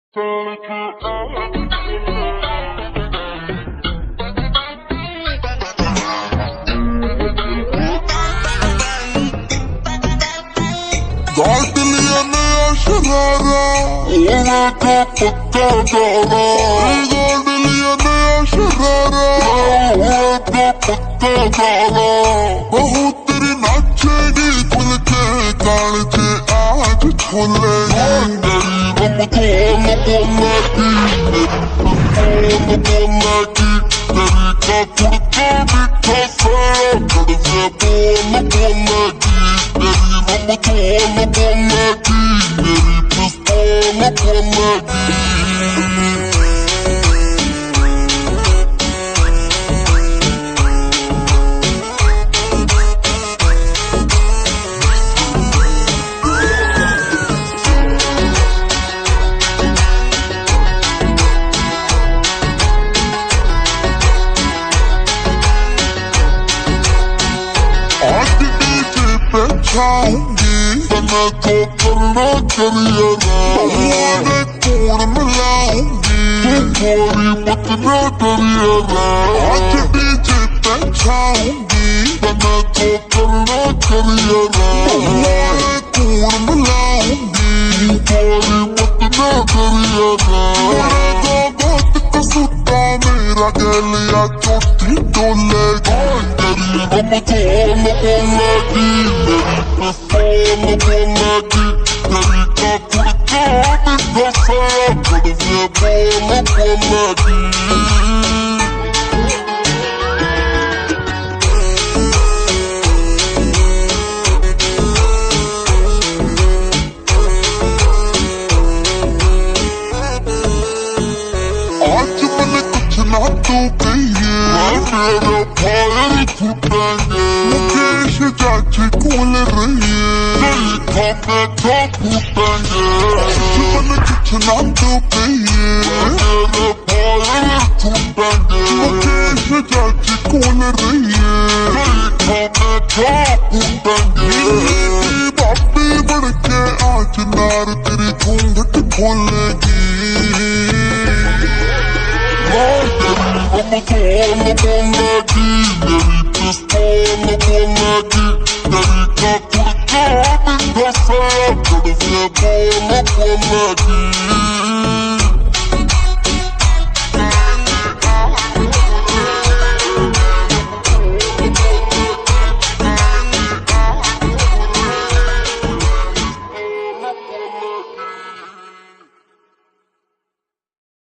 गाड़ लिया नया शरारा ओला का पक्का दारा। गाड़ लिया नया शरारा ओला का पक्का दारा। बहू तेरी नाचेगी खुल के कान से आज खुलेगी। तेरी बोलेगी तेरी का कुर्ता मीठा सा कड़वे बोलेगी। तेरी बोलेगी मेरी पिस्तौल बोलेगी। छाऊंगी तना को करना करियरा। तुम्हारे कोण मिलाऊंगी तुम्हारी मत ना करियरा। आज डीजे पे छाऊंगी तना को करना करियरा। तुम्हारे कोण मिलाऊंगी तुम्हारी मत ना करियरा। बात का सुता मेरा गलिया चोटी डोलेगी। तेरी बोलेगी पिस्तौल बोलेगी। तेरी का कुर्ता मीठा सा कड़वे बोलेगी। आज मैंने कुछ ना तो कहिए मेरे फायर फूटेंगे। मुकेश चाची कूल रही है था फूटेंगे। मैंने कुछ ना तो कहिए मेरे फायर फूटेंगे। मुकेश चाची कूल रही है था फूटेंगे। बापी बढ़ के आज नार तेरी घूंघट खोलेगी। बोलेगी मेरी पिस्तौल बोलेगी। तेरी का कुर्ता मीठा सा कड़वे बोलेगी।